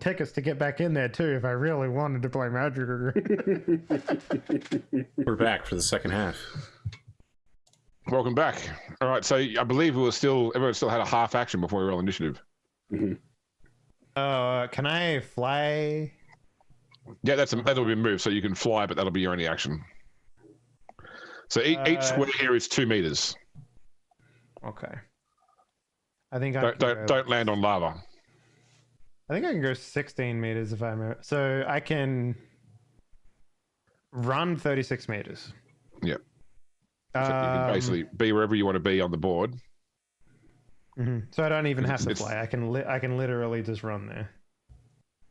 tickets to get back in there too if I really wanted to play Magic. We're back for the second half. Welcome back. All right, so I believe everyone still had a half action before we roll initiative. Can I fly? Yeah, that'll be a move, so you can fly, but that'll be your only action. So each square here is 2 meters. Okay. I think Don't land on lava. I think I can go 16 meters if I'm so I can run 36 meters. Yeah. So you can basically be wherever you want to be on the board. So I don't even have to fly. I can literally just run there.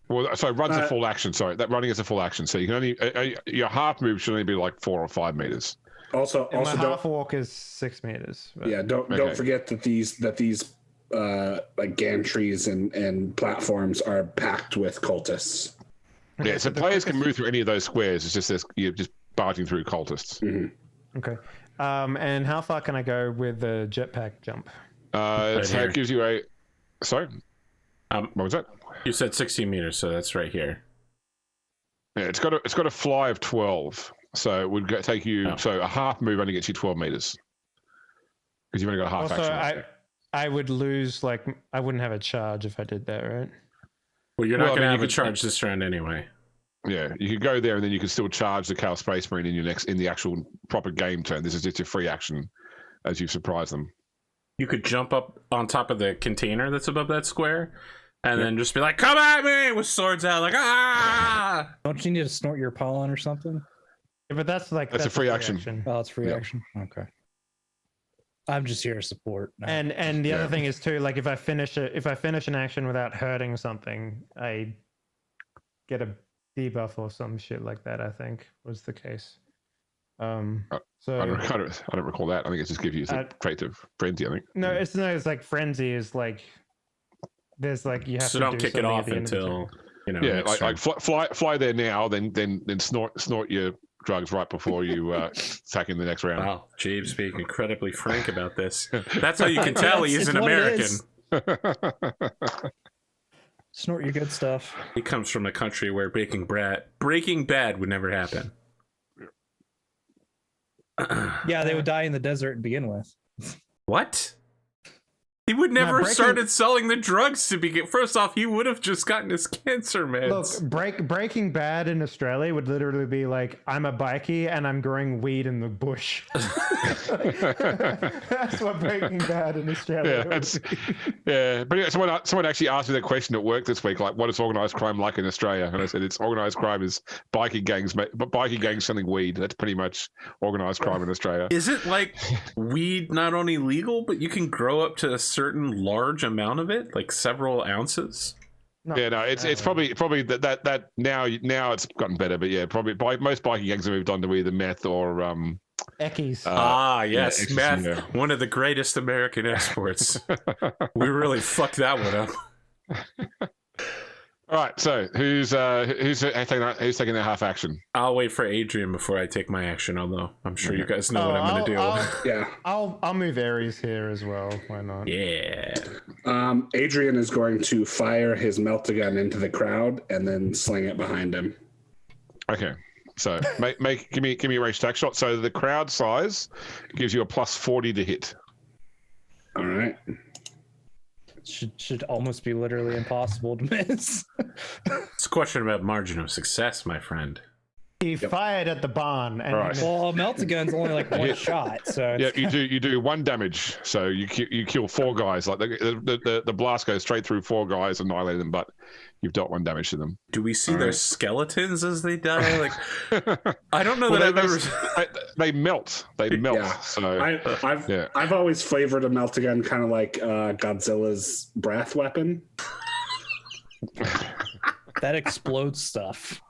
Well, so run's a full action. Sorry, that running is a full action. So you can only your half move should only be like 4 or 5 meters. Also, my half walk is 6 meters. But... Yeah, don't forget that these like gantries and platforms are packed with cultists. Okay, yeah, so players can move through any of those squares. It's just you're just barging through cultists. Okay. And how far can I go with the jetpack jump? So it gives you a. Sorry. What was that? You said 16 meters, so that's right here. Yeah, it's got a fly of 12, so it would take you. Oh. So a half move only gets you 12 meters because you've only got a half action. I would lose, I wouldn't have a charge if I did that, right? Well, you're not going to have a charge this round anyway. Yeah, you could go there and then you can still charge the Chaos Space Marine in the actual proper game turn. This is just a free action as you surprise them. You could jump up on top of the container that's above that square and then just be like, come at me with swords out, like, ah! Don't you need to snort your pollen or something? Yeah, but that's a free action. Oh, it's free action? Okay. I'm just here to support. No. And the other thing is too, like if I finish an action without hurting something, I get a debuff or some shit like that. I think was the case. So I don't recall that. I think it just gives you a creative frenzy. I think. No, it's like frenzy is like there's like you have so to don't do kick it off until like fly there now, then snort your drugs right before you attack in the next round. Wow, Jabe's being incredibly frank about this. That's how you can tell he is an American. Snort your good stuff. He comes from a country where Breaking Bad would never happen. Yeah, they would die in the desert to begin with. What? He would never have started selling the drugs to begin. First off, he would have just gotten his cancer meds. Look, Breaking Bad in Australia would literally be like, I'm a bikie and I'm growing weed in the bush. That's what Breaking Bad in Australia would be. Yeah, but someone actually asked me that question at work this week, like, what is organised crime like in Australia? And I said, it's organised crime is bikie gangs selling weed. That's pretty much organised crime in Australia. Is it like weed not only legal, but you can grow up to a certain large amount of it, like several ounces? No, it's probably that now it's gotten better, but yeah, probably most biking gangs have moved on to either meth or Eckies. Yes, meth, one of the greatest American exports. We really fucked that one up. All right, so who's taking their half action? I'll wait for Adrian before I take my action, although I'm sure you guys know what I'm gonna do. I'll move Ares here as well. Why not? Yeah. Adrian is going to fire his meltagun into the crowd and then sling it behind him. Okay. So give me a range attack shot. So the crowd size gives you a plus 40 to hit. All right. Should almost be literally impossible to miss. It's a question about margin of success, my friend. He fired at the barn. And well, a meltagun's only like one shot, so yeah, you do 1 damage. So you kill 4 guys. Like the blast goes straight through 4 guys, annihilate them, but you've dealt 1 damage to them. Do we see their skeletons as they die? Like, I don't know that I've ever. They melt. Yeah. So I've always flavored a meltagun kind of like Godzilla's breath weapon. That explodes stuff.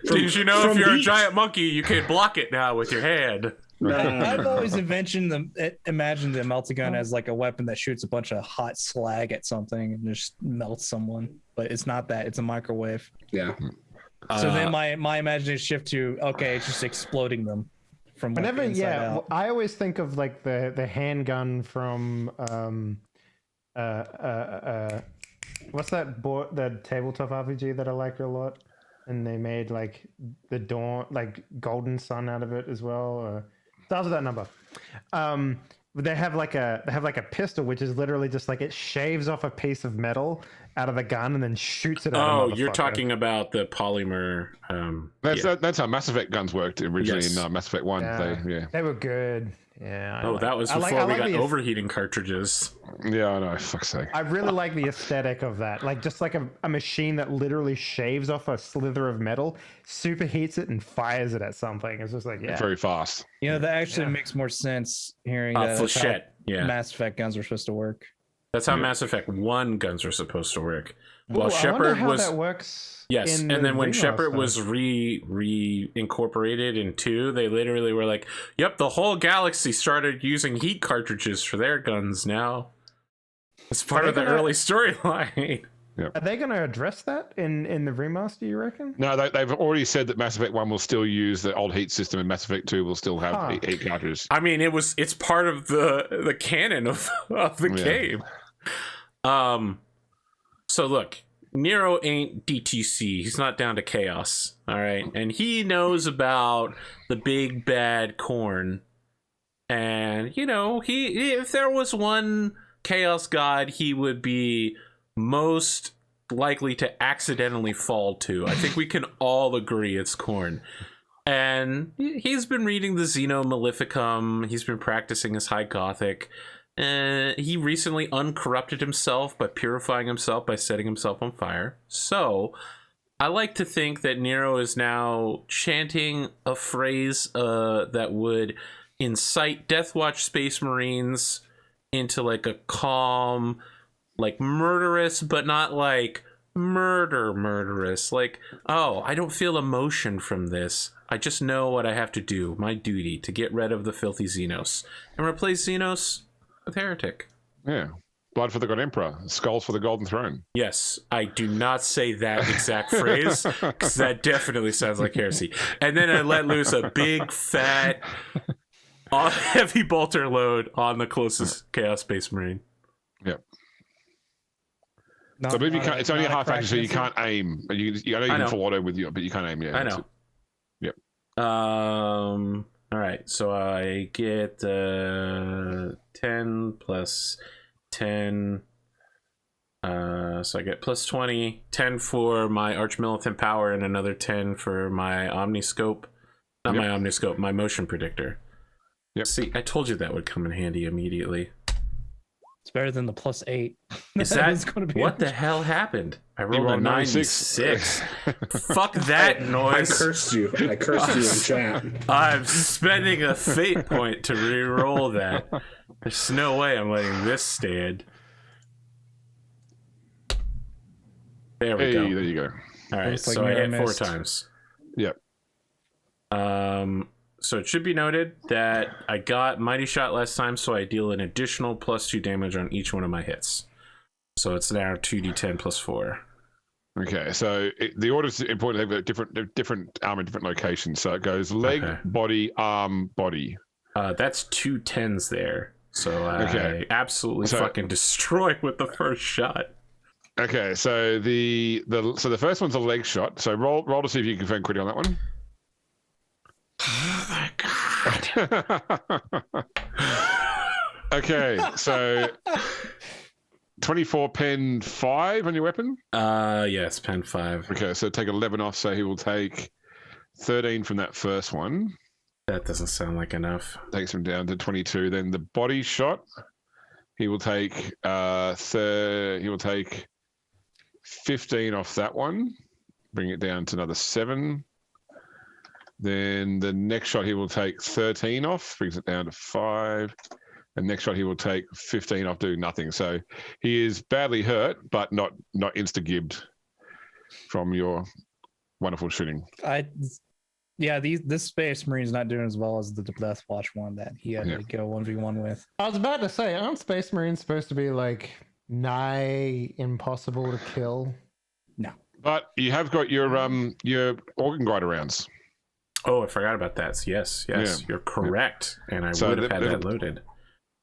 Did you know if you're a giant monkey, you can block it now with your hand? I've always imagined the meltagun as like a weapon that shoots a bunch of hot slag at something and just melts someone. But it's not that. It's a microwave. Yeah. So then my imagination shift to, okay, it's just exploding them from whenever, out. I always think of like the handgun from what's that board, the tabletop RPG that I like a lot, and they made like the dawn, like Golden Sun out of it as well. Starts with that number. They have like a pistol, which is literally just like it shaves off a piece of metal out of the gun and then shoots it at a motherfucker. You're talking about the polymer. That's how Mass Effect guns worked originally in Mass Effect 1. Yeah. They were good. Yeah. That was before we got overheating cartridges. Yeah, I know. Fuck's sake. I really like the aesthetic of that. Like just like a machine that literally shaves off a slither of metal, superheats it, and fires it at something. It's just like very fast. You know, that actually makes more sense hearing that. Full shit. Yeah. Mass Effect guns were supposed to work. That's how Mass Effect 1 guns are supposed to work. Well, Shepard was that works. Yes, and then when Shepard was re-incorporated in 2, they literally were like, "Yep, the whole galaxy started using heat cartridges for their guns now." It's part of the early storyline. Yep. Are they going to address that in the remaster, you reckon? No, they've already said that Mass Effect 1 will still use the old heat system, and Mass Effect 2 will still have heat cartridges. I mean, it's part of the canon of the game. So look, Nero ain't DTC. He's not down to chaos. All right. And he knows about the big bad corn. And, you know, if there was one chaos god he would be most likely to accidentally fall to, I think we can all agree it's Corn. And he's been reading the Xeno Maleficum. He's been practicing his High Gothic. He recently uncorrupted himself by purifying himself by setting himself on fire. So I like to think that Nero is now chanting a phrase that would incite Deathwatch Space Marines into like a calm, like murderous, but not like murderous. Like, oh, I don't feel emotion from this. I just know what I have to do, my duty, to get rid of the filthy Xenos and replace Xenos with Heretic. Yeah. Blood for the God Emperor, skulls for the Golden Throne. Yes, I do not say that exact phrase, because that definitely sounds like heresy. And then I let loose a big, fat, heavy bolter load on the closest Chaos Space Marine. Yep. So I believe you can't, it's only a half action, so you can't aim. You can full auto with you, but you can't aim. Yeah, I know. Yep. All right, so I get 10 plus 10. So I get plus 20, 10 for my Arch-Militant power, and another 10 for my Omniscope. Not my Omniscope, my motion predictor. Yep. See, I told you that would come in handy immediately. It's better than the plus 8. Is that what the hell happened? I rolled a 96. Fuck that noise. I cursed you in chat. I'm spending a fate point to re-roll that. There's no way I'm letting this stand. There we go. There you go. All right, so I hit 4 times. Yep. So it should be noted that I got Mighty Shot last time, so I deal an additional plus 2 damage on each one of my hits. So it's now 2d10 plus 4. Okay, so the order is important. They've got different armor, different locations. So it goes leg, body, arm, body. That's 2 10s there. So I absolutely fucking destroy with the first shot. Okay, so the first one's a leg shot. So roll to see if you can confirm crit on that one. Oh my god. Okay, so 24 pen 5 on your weapon? Yes, pen 5. Okay, so take 11 off, so he will take 13 from that first one. That doesn't sound like enough. Takes him down to 22. Then the body shot, he will take 15 off that one. Bring it down to another 7. Then the next shot he will take 13 off, brings it down to 5. And next shot he will take 15 off, doing nothing. So he is badly hurt, but not insta-gibbed from your wonderful shooting. This Space Marine's not doing as well as the Death Watch one that he had to go 1v1 with. I was about to say, aren't Space Marines supposed to be like nigh impossible to kill? No. But you have got your organ grinder rounds. Oh, I forgot about that. Yes, you're correct. And I would have had that loaded.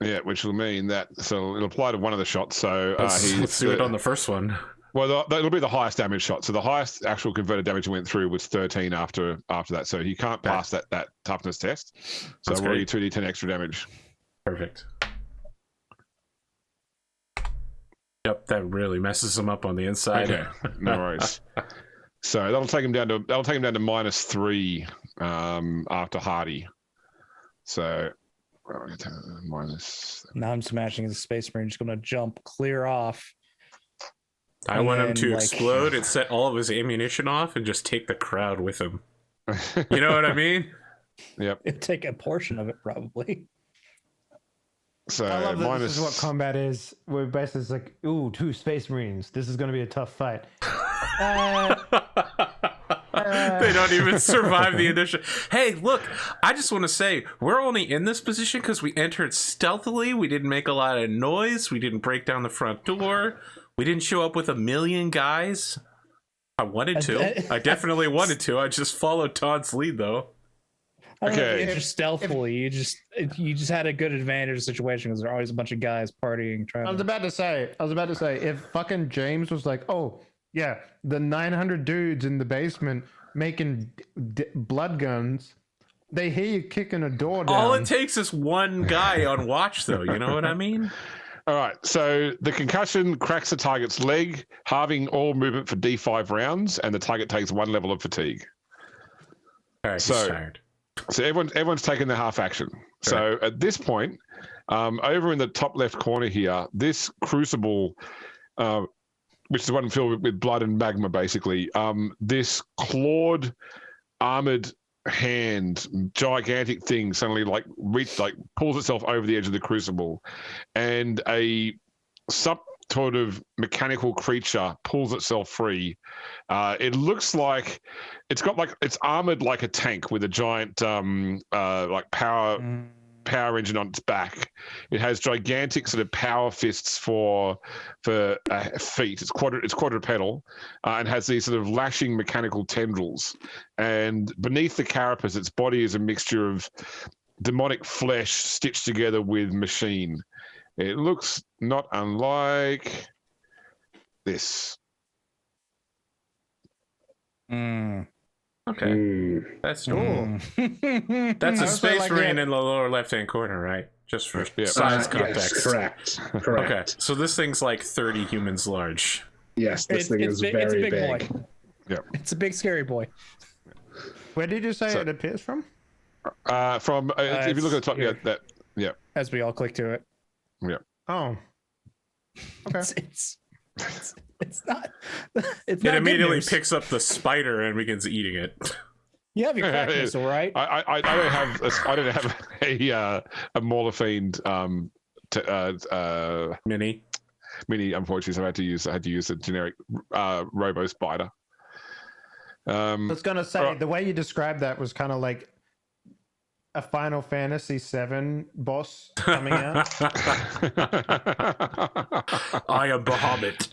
Yeah, which will mean that so it'll apply to one of the shots. So Let's do it on the first one. Well, that'll be the highest damage shot. So the highest actual converted damage he went through was 13 after that. So he can't pass that toughness test. So we're already 2d10 extra damage. Perfect. Yep, that really messes him up on the inside. Okay, no worries. So that'll take him down to -3 after Hardy. So minus. Now I'm just imagining the Space Marine just going to jump clear off. I want him to explode and set all of his ammunition off and just take the crowd with him. You know what I mean? Yep. It'd take a portion of it, probably. So I love that this is what combat is. We're basically like, ooh, 2 Space Marines. This is going to be a tough fight. They don't even survive the initial. Hey, look, I just want to say we're only in this position because we entered stealthily. We didn't make a lot of noise. We didn't break down the front door. We didn't show up with 1 million guys. I wanted to. I definitely wanted to. I just followed Todd's lead, though. Okay. Just stealthily. You just had a good advantage situation because there are always a bunch of guys partying. I was about to say, if fucking James was like, oh, yeah, the 900 dudes in the basement making blood guns, they hear you kicking a door down. All it takes is one guy on watch, though. You know what I mean? All right, so the concussion cracks the target's leg, halving all movement for D5 rounds, and the target takes 1 level of fatigue. All right, he's tired. So everyone's taken their half action. So at this point, over in the top left corner here, this crucible, which is the one filled with blood and magma, basically, this clawed, armored hand, gigantic thing suddenly pulls itself over the edge of the crucible, and a sort of mechanical creature pulls itself free. It looks like it's armored like a tank with a giant power engine on its back. It has gigantic sort of power fists for feet. It's quadrupedal, and has these sort of lashing mechanical tendrils. And beneath the carapace, its body is a mixture of demonic flesh stitched together with machine. It looks not unlike this. Okay, that's cool. That's a Space Marine in the lower left-hand corner, right? Just for size context. Yes, correct. Okay, so this thing's like 30 humans large. Yes, this thing is very it's a big big. boy. Yeah, it's a big scary boy. Where did you say it appears from? If you look at the top, As we all click to it. Yeah. Oh. Okay. It's not. It's It not immediately picks up the spider and begins eating it. You have your crack missile, right? I don't have a Morlaffiend Mini. Unfortunately, so I had to use a generic Robo Spider. I was gonna say the way you described that was kind of like a Final Fantasy VII boss coming out. I am Bahamut.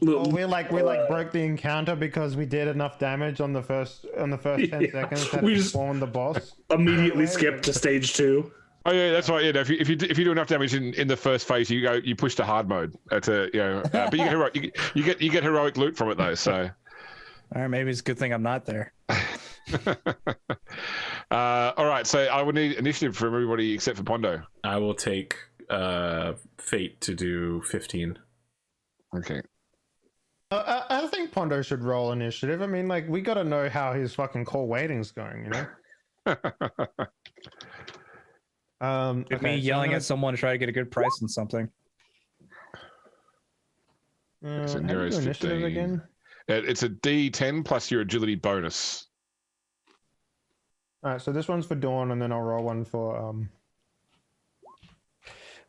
We broke the encounter because we did enough damage on the first 10 seconds that we spawned the boss. Immediately skipped to stage 2. Oh yeah, that's right. Yeah, if you do enough damage in the first phase, you push to hard mode. But you get heroic loot from it though. So, all right, maybe it's a good thing I'm not there. All right, so I would need initiative from everybody except for Pondo. I will take Fate to do 15. Okay. I think Pondo should roll initiative. I mean, like, we got to know how his fucking core weighting's going, you know? Me yelling at someone to try to get a good price on something. It's how do you do initiative again? It's a D10 plus your agility bonus. All right, so this one's for Dawn, and then I'll roll one for.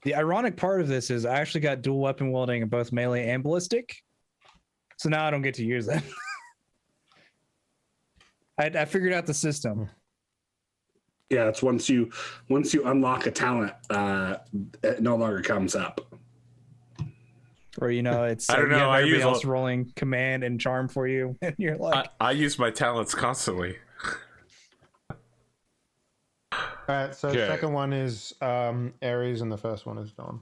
The ironic part of this is I actually got dual weapon wielding in both melee and ballistic, so now I don't get to use it. I figured out the system. Yeah, it's once you unlock a talent, it no longer comes up. Or it's I don't know. I everybody use else rolling command and charm for you, and you're like, I use my talents constantly. All right, so Okay. the second one is Ares, and the first one is Dawn.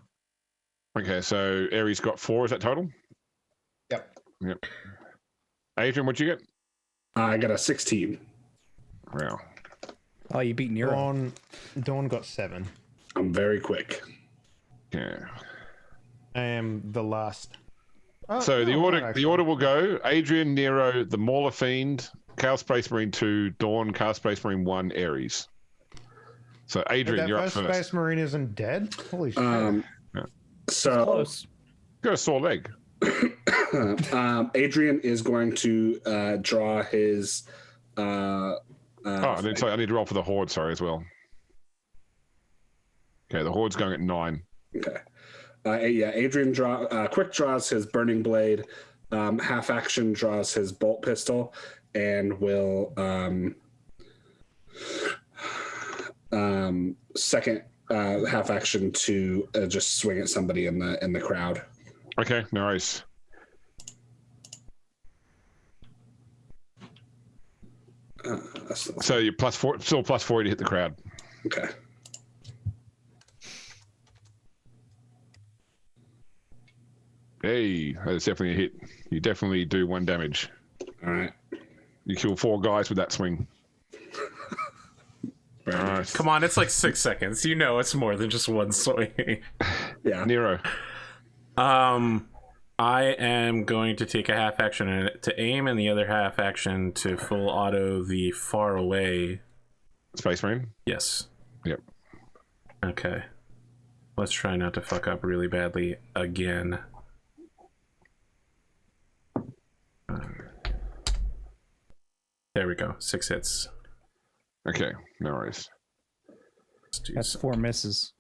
Okay, so Ares got 4. Is that total? Yep. Yep. Adrian, what'd you get? I got a 16. Wow. Oh, you beat Nero. Dawn got 7. I'm very quick. Yeah. I am the last. Oh, So the no, order not the actually. order will go: Adrian, Nero, the Mauler Fiend, Chaos Space Marine 2, Dawn, Chaos Space Marine 1, Ares. So Wait, Adrian, that you're up first first. Space Marine isn't dead? Holy shit. So Close. Got a sore leg. Adrian is going to draw his. I need to roll for the Horde, sorry, as well. Okay, the Horde's going at 9. Okay. Adrian quick draws his burning blade, half action draws his bolt pistol, and will second half action to just swing at somebody in the crowd. Okay, no worries. So you're +4, still +4 to hit the crowd. Okay. Hey, that's definitely a hit. You definitely do 1 damage. All right. You kill 4 guys with that swing. Very All right. nice. Come on, it's like 6 seconds. You know it's more than just one swing. Yeah. Nero. I am going to take a half action to aim and the other half action to full auto the far away. Space Marine? Yes. Yep. Okay. Let's try not to fuck up really badly again. There we go. 6 hits. Okay, no worries. Let's do That's some- 4 misses.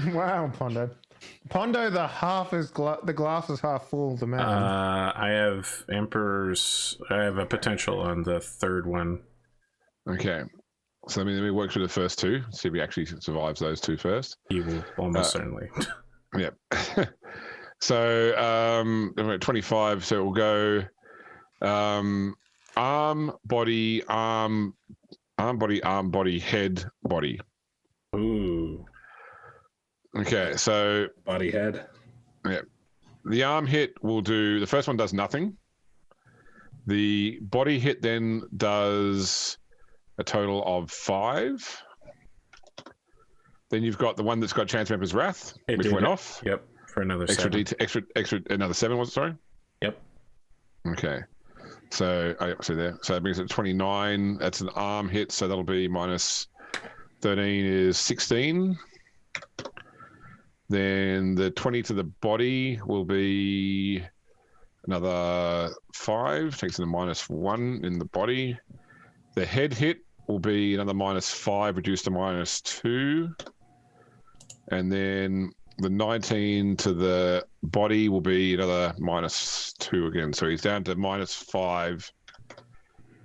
Wow, Pondo. Pondo, the glass is half full. The man. I have Emperor's. I have a potential on the third one. Okay. So let me work through the first 2. See if he actually survives those 2 first. He will almost certainly. Yep. So I'm at 25, so it will go arm, body, arm, body, head, body. Ooh. Okay, so Body head. the arm hit will do, the first one does nothing. The body hit then does a total of 5. Then you've got the one that's got Chance Member's Wrath, It which did went it. off. Yep. For another Extra 7. extra, another 7 was it, sorry? Yep. Okay. So I see there. So that brings it to 29. That's an arm hit, so that'll be minus 13 is 16. Then the 20 to the body will be another 5, takes it to -1 in the body. The head hit will be another -5, reduced to -2. And then the 19 to the body will be another -2 again. So he's down to -5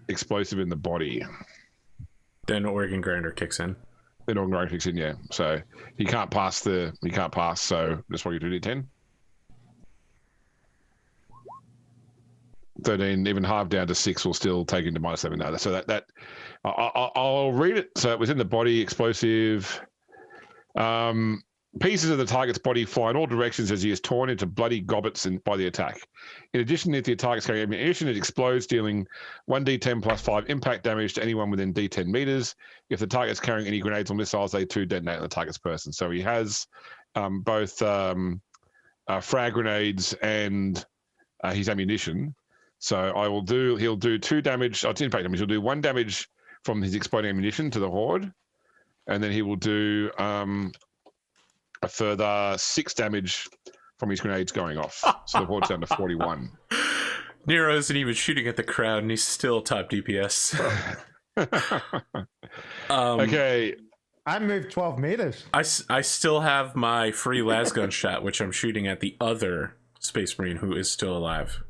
explosive in the body. Then Organ Grinder kicks in. Then Organ Grinder kicks in, yeah. So he can't pass, so that's why you do D10. 13, even half down to 6 will still take him to -7 now. So that I'll read it. So it was in the body, explosive. Pieces of the target's body fly in all directions as he is torn into bloody gobbets by the attack. In addition, if the target's carrying ammunition, it explodes, dealing 1d10 + 5 impact damage to anyone within d10 meters. If the target's carrying any grenades or missiles, they too detonate on the target's person. So he has both frag grenades and his ammunition. So he'll do 2 damage. It's impact damage. He'll do 1 damage from his exploding ammunition to the Horde, and then he will do a further 6 damage from his grenades going off. So the Horde's down to 41. Nero isn't even shooting at the crowd, and he's still top DPS. Okay. I moved 12 meters. I still have my free lasgun shot, which I'm shooting at the other Space Marine who is still alive.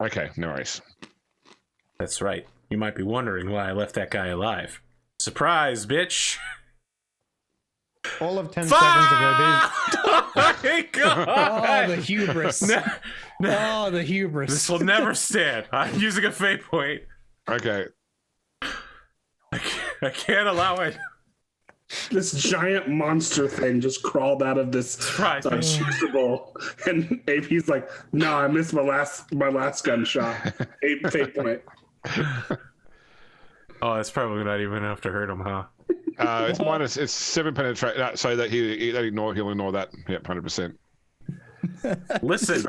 Okay, no worries. That's right. You might be wondering why I left that guy alive. Surprise, bitch! All of 10 seconds ago, these. Oh my god! Oh, the hubris. Oh, the hubris. This will never stand. I'm using a fate point. Okay. I can't allow it. This giant monster thing just crawled out of this Surprise me. crucible, and AP's like, "No, I missed my last gunshot. 8 fate point." Oh, that's probably not even enough to hurt him, huh? It's 7 penetrate. So that he'll ignore that. Yep, 100%. Listen,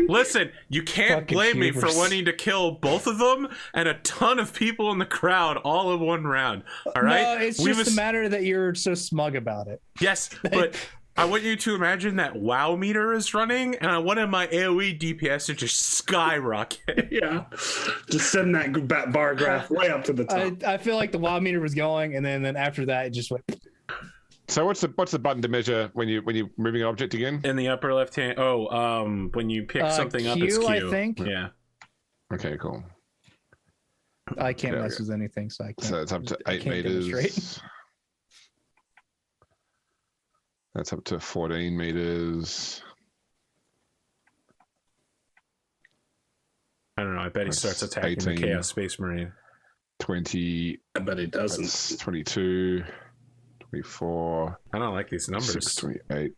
listen. You can't Fucking blame me for hubris. wanting to kill both of them and a ton of people in the crowd all in one round. All right. No, it's just a matter that you're so smug about it. Yes, but I want you to imagine that WoW meter is running, and I wanted my AoE DPS to just skyrocket. Yeah, just send that bar graph way up to the top. I feel like the WoW meter was going, and then after that, it just went. So what's the button to measure when you're moving an object again? In the upper left hand. Oh, when you pick something up, it's Q. I think. Yeah. Okay, cool. I can't mess with anything, so I can't. So it's up to 8 meters. That's up to 14 meters. I don't know. I bet he starts attacking 18, the Chaos Space Marine. 20. I bet he doesn't. That's 22. 24. I don't like these numbers. 6, 28,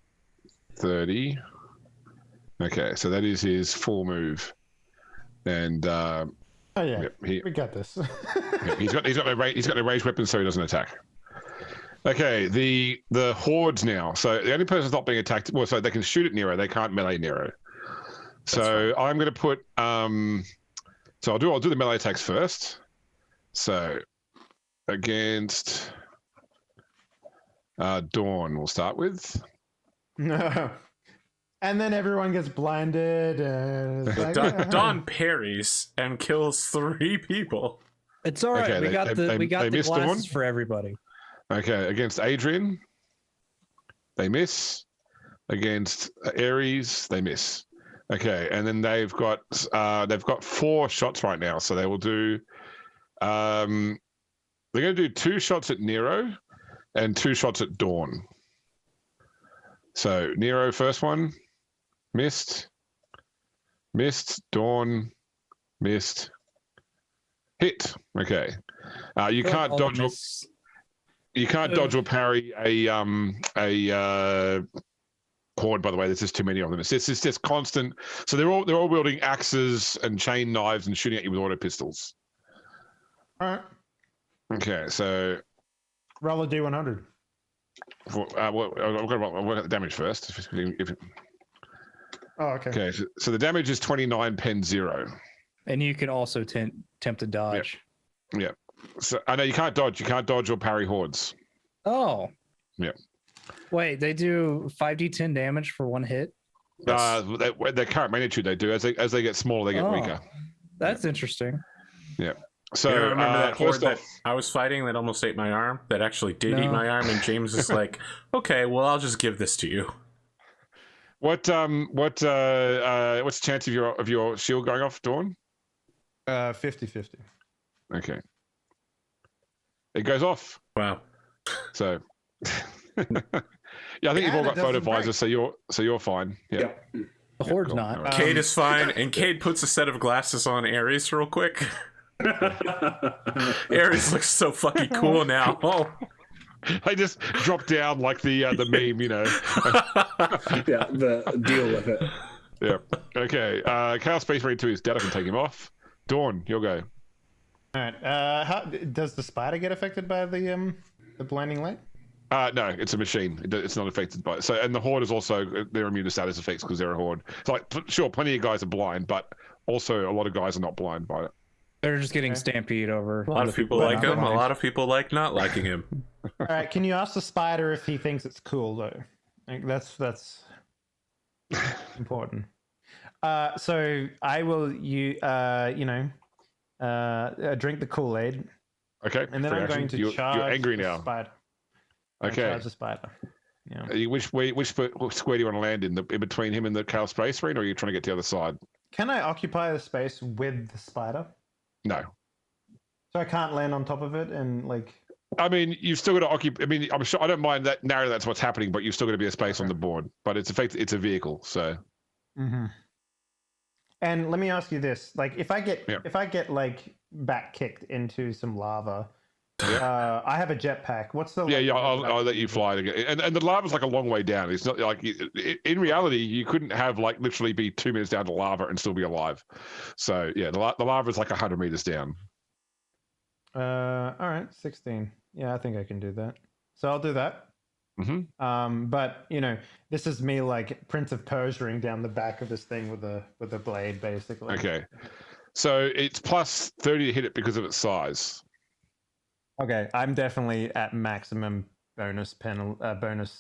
30. Okay, so that is his full move, and Oh yeah, yep, we got this. yep, he's got no ranged weapons, so he doesn't attack. Okay, the hordes now. So the only person that's not being attacked, well, so they can shoot at Nero, they can't melee Nero. So I'm going to put so I'll do the melee attacks first. So against Dawn, we'll start with. No. And then everyone gets blinded. And it's like, Dawn parries and kills 3 people. It's all right. Okay, we got the missed Dawn. glasses for everybody. Okay, against Adrian, they miss. Against Ares, they miss. Okay, and then they've got 4 shots right now, so they will do. They're going to do 2 shots at Nero and 2 shots at Dawn. So Nero, first one, missed. Dawn, missed. Hit. Okay. You can't dodge. You can't dodge or parry a horde. By the way, there's just too many of them. It's just constant. So they're all wielding axes and chain knives and shooting at you with auto pistols. all right, Okay, so roll a D100. I've got to work out the damage first. Oh, okay. Okay, so the damage is 29 pen 0. And you can also attempt to dodge. Yeah. So I know you can't dodge. You can't dodge or parry hordes. Oh. Yeah. Wait, they do 5d10 damage for 1 hit? Their current magnitude they do. As they get smaller, they get weaker. That's interesting. Yeah. So You remember that horde first that off, I was fighting that almost ate my arm? That actually did eat my arm, and James is like, "Okay, well, I'll just give this to you." what's the chance of your shield going off, Dawn? 50-50. Okay. It goes off. Wow. So yeah, I think you've all got photo visors, so you're fine. Yeah. The horde's cool. not. Cade is fine, and Cade puts a set of glasses on Ares real quick. Ares looks so fucking cool now. Oh. I just drop down like the meme, you know. Yeah, the deal with it. Yeah. Okay. Chaos Space Marine 2 is dead. I can take him off. Dawn, you'll go. All right. How does the spider get affected by the blinding light? No, it's a machine. It's not affected by it. So, and the horde is also, they're immune to status effects because they're a horde. It's like, sure, plenty of guys are blind, but also a lot of guys are not blind by it. They're just getting stampede over. A lot of people like him. A lot of people like not liking him. All right. Can you ask the spider if he thinks it's cool though? Like, that's important. So I will drink the Kool-Aid. Okay. And then I'm going to charge. You're angry the now. Spider. Okay. Charge the spider. Yeah. Which square do you want to land in between him and the Chaos Space Marine, or are you trying to get to the other side? Can I occupy the space with the spider? No. So I can't land on top of it and like. I mean, you've still got to occupy. I mean, I'm sure I don't mind that narrow. That's what's happening, but you've still got to be a space on the board. But it's a vehicle, so. Mm-hmm. And let me ask you this: like, if I get like back kicked into some lava, I have a jetpack. What's the Yeah, likelihood that I I'll can let you use it? fly again. And the lava's like a long way down. It's not like in reality you couldn't have like literally be 2 minutes down to lava and still be alive. So yeah, the lava is like 100 meters down. All right, 16. Yeah, I think I can do that. So I'll do that. But you know, this is me like Prince of Persia down the back of this thing with a blade, basically. Okay, so it's plus 30 to hit it because of its size. Okay, I'm definitely at maximum bonus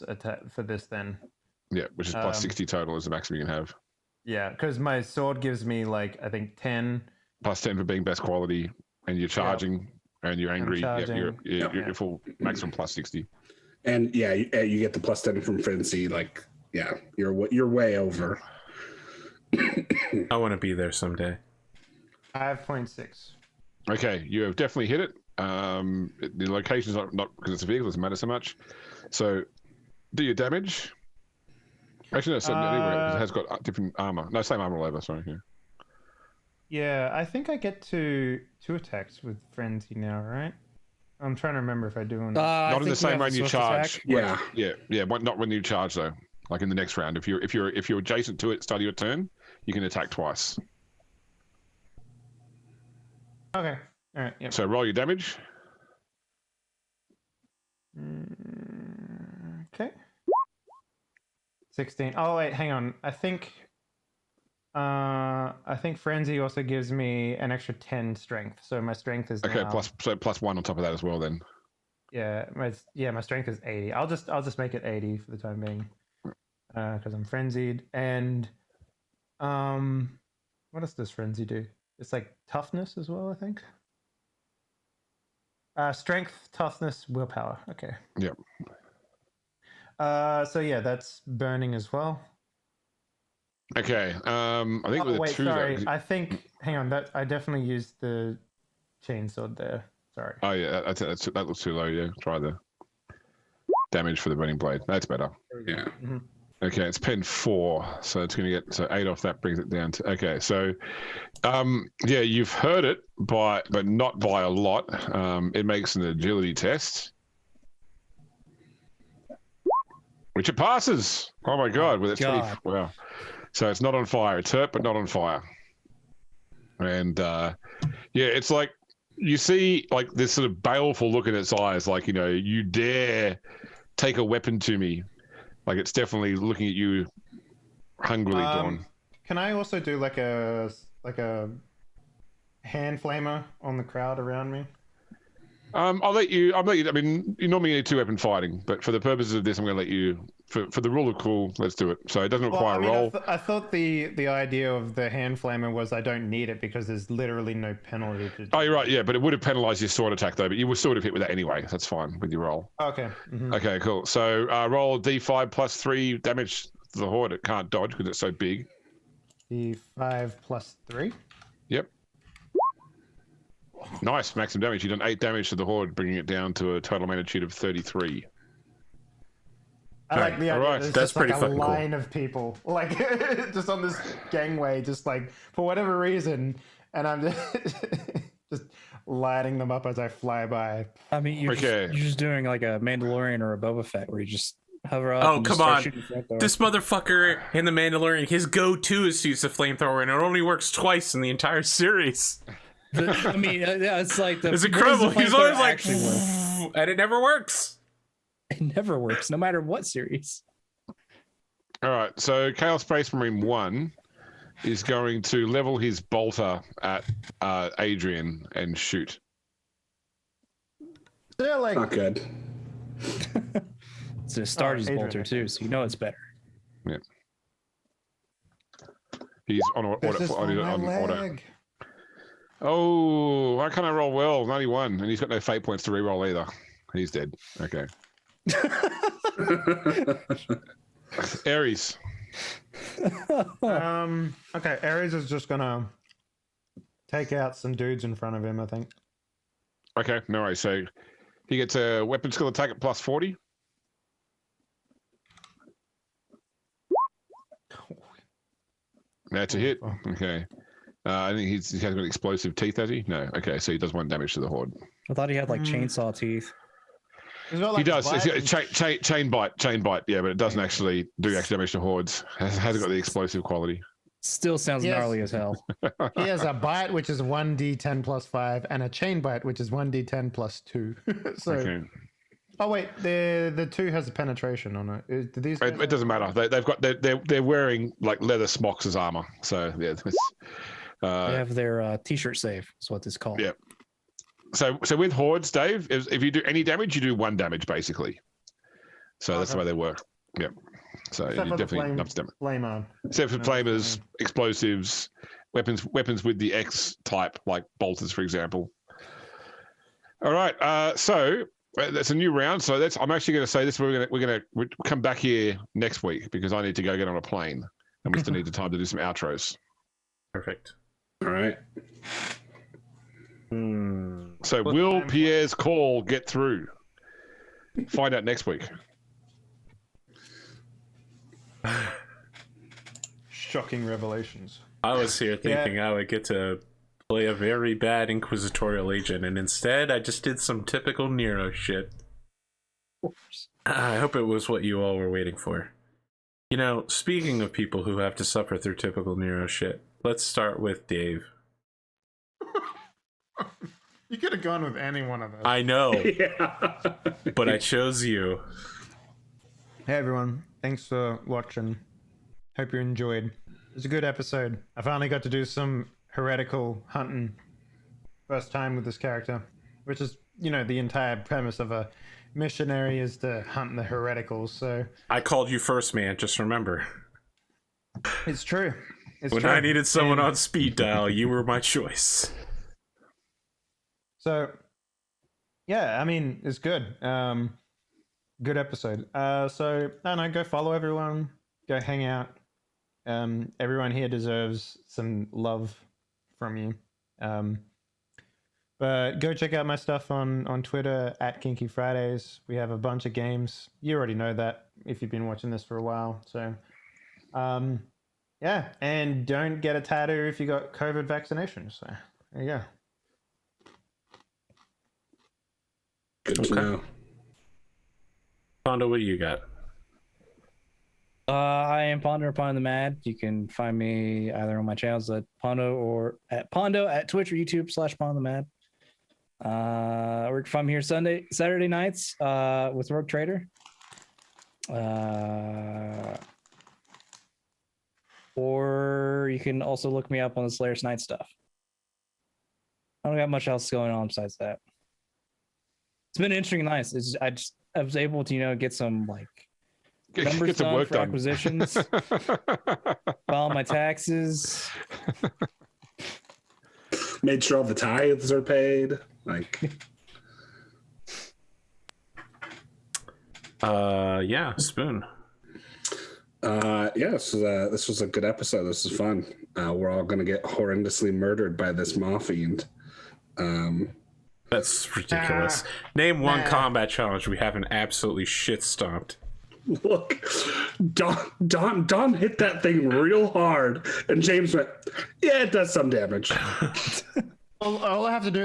attack for this then. Yeah, which is plus 60 total is the maximum you can have. Yeah, because my sword gives me like I think 10. Plus 10 for being best quality, and you're charging, and you're angry. charging. You're full maximum plus 60. And yeah, you get the plus 10 from Frenzy. Like, yeah, you're way over. I want to be there someday. 5.6. Okay, you have definitely hit it. The location's not because it's a vehicle doesn't matter so much. So, do your damage. Actually, no, so anyway, it has got different armor. No, same armor level. Sorry. Yeah. Yeah, I think I get to 2 attacks with Frenzy now, right? I'm trying to remember if I do. Not in the same round you charge. Yeah. Not when you charge though. Like in the next round, if you're adjacent to it, start your turn, you can attack twice. Okay. All right. Yep. So roll your damage. Okay. 16. Oh wait, hang on. I think Frenzy also gives me an extra 10 strength. So my strength is Okay, now, plus 1 on top of that as well then. Yeah, my strength is 80. I'll just make it 80 for the time being. Because I'm frenzied. And what does this frenzy do? It's like toughness as well, I think. Strength, toughness, willpower. Okay. Yep. So yeah, that's burning as well. Okay. I think with the two. Sorry. I think. Hang on. That I definitely used the chainsword there. Sorry. Oh yeah, that looks too low. Yeah, try the damage for the burning blade. That's better. Yeah. Mm-hmm. Okay, it's pen 4, so it's going to get 8 off. That brings it down to okay. So, yeah, you've heard it but not by a lot. It makes an agility test, which it passes. Oh my god! With a 20. Wow. So it's not on fire. It's hurt, but not on fire. And yeah, it's like you see like this sort of baleful look in its eyes, like you dare take a weapon to me. Like it's definitely looking at you hungrily, Dawn. Can I also do like a hand flamer on the crowd around me? I'll let you. I mean, you normally need 2-weapon fighting, but for the purposes of this, I'm going to let you. For the rule of cool, let's do it. So it doesn't require a roll. I thought the idea of the hand flamer was I don't need it because there's literally no penalty to do. Oh, you're right. Yeah, but it would have penalized your sword attack though. But you would still have hit with that anyway. That's fine with your roll. Okay. Mm-hmm. Okay, cool. So roll D5 plus 3 damage to the horde. It can't dodge because it's so big. D5 plus 3. Yep. Nice, maximum damage. You've done 8 damage to the horde, bringing it down to a total magnitude of 33. I like the idea. Right. There's That's just like pretty a fucking cool. line of people, like just on this gangway, just like for whatever reason, and I'm just lighting them up as I fly by. I mean, you're just doing like a Mandalorian or a Boba Fett, where you just hover up. Oh, and come just start on. shooting flamethrowers. This motherfucker in The Mandalorian, his go-to is to use a flamethrower, and it only works twice in the entire series. I mean, yeah, it's like the. It's what does incredible. the He's always flamethrower like, actually work? and it never works. It never works, no matter what series. All right, so Chaos Space Marine 1 is going to level his bolter at Adrian and shoot. They're like Not good. It's a Star's Adrian, bolter too, so you know it's better. Yeah. He's on auto. Oh, why can't I roll well? 91, and he's got no fate points to reroll either. He's dead. Okay. Ares. Okay, Ares is just gonna take out some dudes in front of him, I think. Okay, no worries. So he gets a weapon skill attack at plus 40. That's a hit. Okay. I think he has got explosive teeth, has he? No. Okay, so he does 1 damage to the horde. I thought he had like chainsaw teeth. He's got, He like, does. bite It's chain bite. Yeah, but it doesn't actually do extra damage to hordes. Hasn't got the explosive quality. Still sounds Yes. gnarly as hell. He has a bite, which is 1d10 plus 5, and a chain bite, which is 1d10 plus 2. So, Okay. oh wait, the 2 has a penetration on it. Do these? It doesn't matter. They're wearing like leather smocks as armor. So yeah, it's, They have their t-shirt save. Is what this called. Yeah. So with hordes, Dave, if you do any damage, you do 1 damage basically. So that's the way they work. Yep. So Except you for the definitely enough damage. Flamer. Except for No, flamers, explosives, weapons with the X type, like bolters, for example. All right. So that's a new round. So I'm actually going to say this. We're going to come back here next week because I need to go get on a plane, and we still need the time to do some outros. Perfect. All right. So What will time- Pierre's call get through? Find out next week. Shocking revelations. I was here thinking I would get to play a very bad inquisitorial agent, and instead I just did some typical Nero shit. I hope it was what you all were waiting for. You know, speaking of people who have to suffer through typical Nero shit, let's start with Dave. You could have gone with any one of us. I know, Yeah. but I chose you. Hey everyone, thanks for watching. Hope you enjoyed. It was a good episode. I finally got to do some heretical hunting first time with this character, which is, you know, the entire premise of a missionary is to hunt the hereticals. So I called you first, man. Just remember, it's true. It's when true. I needed someone And on speed dial, you were my choice. So, yeah, I mean, it's good. Good episode. So, I don't know, go follow everyone, go hang out. Everyone here deserves some love from you. But go check out my stuff on Twitter at Kinky Fridays. We have a bunch of games. You already know that if you've been watching this for a while. So, yeah, and don't get a tattoo if you got COVID vaccination. So, there you go. Good to know. Pondo, what you got? I am Pondo upon the Mad. You can find me either on my channels at Pondo or at Pondo at Twitch or YouTube /Pondo the Mad. Or you can find me here Saturday nights with Rogue Trader. Or you can also look me up on the Slayer's Night stuff. I don't got much else going on besides that. It's been interesting and nice. I was able to, you know, get some like numbers Get some done work for done. acquisitions, file my taxes. Made sure all the tithes are paid. Like, Yeah, Spoon. yeah, this was a good episode. This is fun. We're all gonna get horrendously murdered by this maw fiend. That's ridiculous. Name one combat challenge we haven't absolutely shit stomped. Look, Don hit that thing real hard, and James went, "Yeah, it does some damage." All I have to do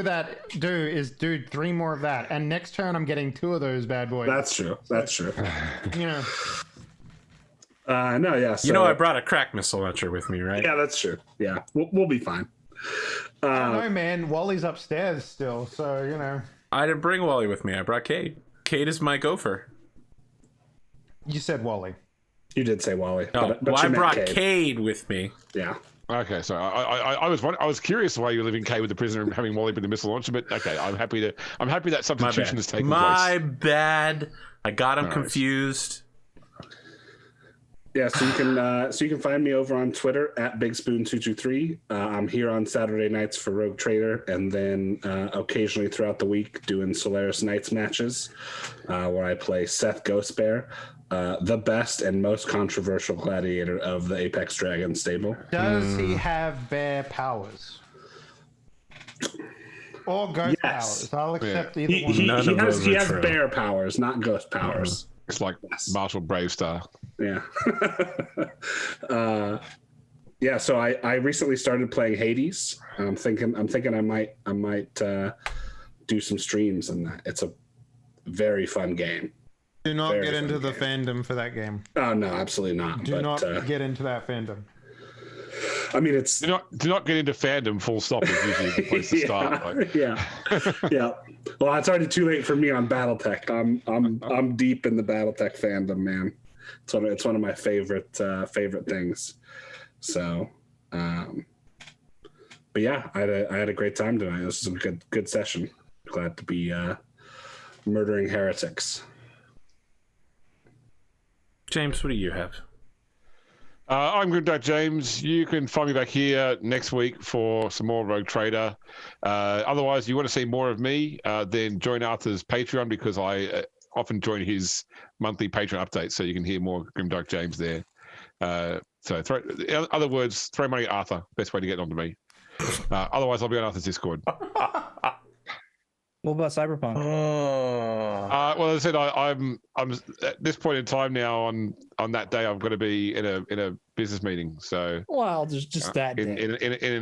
is do 3 more of that, and next turn I'm getting 2 of those bad boys. That's true. That's true. You know, No, yeah. So, You know, I brought a crack missile launcher with me, right? yeah, that's true. Yeah, we'll be fine. I don't know, man. Wally's upstairs still, so you know. I didn't bring Wally with me. I brought Cade. Cade is my gopher. You said Wally. You did say Wally. Oh, but well, you I meant brought Cade. Cade with me. Yeah. Okay, so I was curious why you live in K with the prisoner and having Wally with the missile launcher, but okay, I'm happy that substitution has taken My place. bad. I got him Nice. confused. Yeah, so you can find me over on Twitter at BigSpoon223. I'm here on Saturday nights for Rogue Trader, and then occasionally throughout the week doing Solaris Knights matches, where I play Seth Ghostbear, the best and most controversial gladiator of the Apex Dragon stable. Does he have bear powers? Or ghost Yes. powers? I'll accept either He, one. he, None he of has those he are has true. bear powers, not ghost powers. It's like Yes. Marshall Bravestar. Yeah. Yeah, so I recently started playing Hades. I'm thinking I might do some streams, and it's a very fun game. Do not Very get into fun the game. fandom for that game. Oh no, absolutely not. Do not get into that fandom. I mean, it's Do not get into fandom. Full stop is usually the place to start. Like. yeah. Well, it's already too late for me on BattleTech. I'm deep in the BattleTech fandom, man. It's one of my favorite things. So, but yeah, I had a great time tonight. This was a good session. Glad to be murdering heretics. James, what do you have? I'm Good Dad James. You can find me back here next week for some more Rogue Trader. Otherwise, you want to see more of me, then join Arthur's Patreon, because I often join his monthly Patreon updates, so you can hear more Grimdark James there. So, in other words, throw money at Arthur. Best way to get onto me. Otherwise, I'll be on Arthur's Discord. What about Cyberpunk? Well, as I said, I'm at this point in time now. On that day, I'm going to be in a business meeting. So, Well, just that day.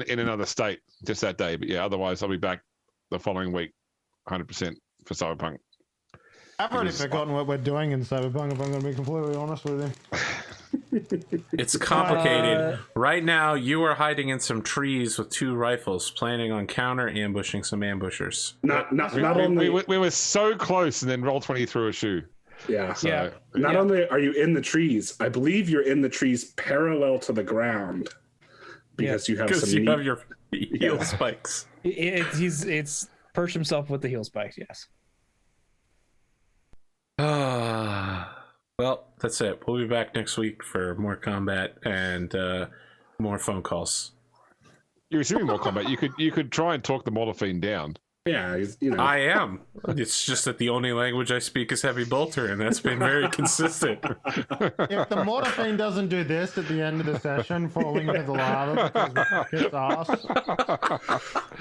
in another state, just that day. But yeah, otherwise, I'll be back the following week, 100% for Cyberpunk. I've already forgotten what we're doing in Cyberpunk, if I'm going to be completely honest with you. It's complicated. Right now, you are hiding in some trees with 2 rifles, planning on counter ambushing some ambushers. Not only We were so close, and then Roll20 threw a shoe. yeah. So, Yeah. Not only are you in the trees, I believe you're in the trees parallel to the ground, because you have Because some you have your heel spikes. It's perched himself with the heel spikes. Yes. Well, that's it. We'll be back next week for more combat and more phone calls. You're assuming more combat. You could try and talk the Molothian down. Yeah, you know. I am. It's just that the only language I speak is Heavy Bolter, and that's been very consistent. If the Mortifane doesn't do this at the end of the session, falling into the lava because we kicked ass,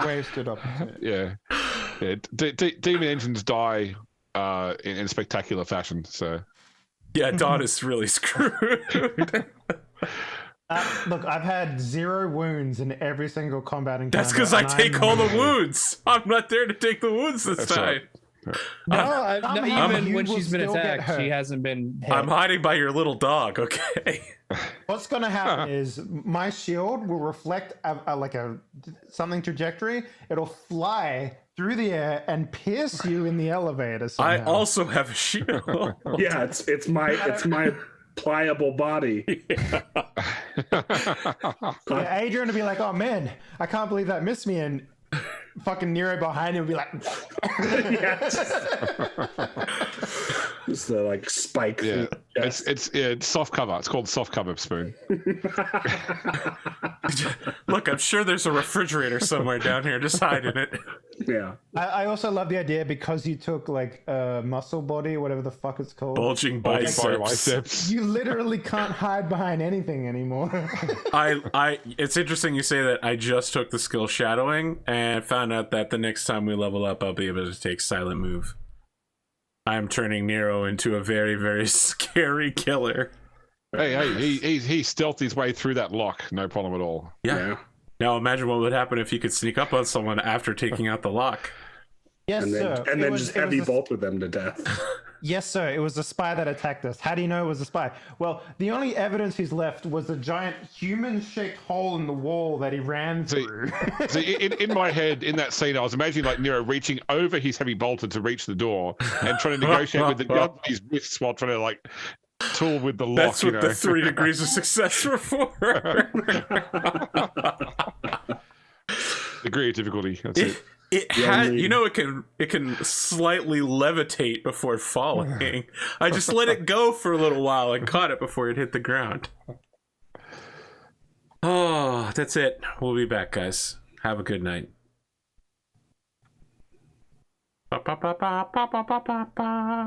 wasted opportunity. Yeah. Demon engines die in a spectacular fashion. So Yeah, Dawn is really screwed. Look, I've had 0 wounds in every single combat encounter. That's because I and take I'm- all the wounds. I'm not there to take the wounds this That's time. right. No, somehow even you when will she's been still get attacked, hurt. she hasn't been hit. I'm hiding by your little dog, okay? What's going to happen is my shield will reflect like a something trajectory. It'll fly through the air and pierce you in the elevator somehow. I also have a shield. Yeah, it's my pliable body. Yeah, Adrian will be like, "Oh man, I can't believe that missed me," and fucking Nero behind him will be like, It's the like spike. yeah, through the chest. it's soft cover. It's called soft cover, Spoon. Look, I'm sure there's a refrigerator somewhere down here. Just hide in it. Yeah. I also love the idea, because you took like muscle body, whatever the fuck it's called. Bulging Biceps. biceps. You literally can't hide behind anything anymore. It's interesting you say that. I just took the skill shadowing and found out that the next time we level up, I'll be able to take silent move. I'm turning Nero into a very, very scary killer. Hey, he stealthed his way through that lock. No problem at all. Yeah. Now imagine what would happen if you could sneak up on someone after taking out the lock. Yes, And sir. then just heavy bolted them to death. Yes, sir. It was the spy that attacked us. How do you know it was a spy? Well, the only evidence he's left was a giant human-shaped hole in the wall that he ran through. So in my head, in that scene, I was imagining like Nero reaching over his heavy bolter to reach the door and trying to negotiate with the gun on his wrists while trying to like tool with the lock. That's what the 3 degrees of success were for. Degree of difficulty. That's it. It had, it can slightly levitate before falling. I just let it go for a little while and caught it before it hit the ground. Oh, that's it. We'll be back, guys. Have a good night. Ba, ba, ba, ba, ba, ba, ba, ba, ba.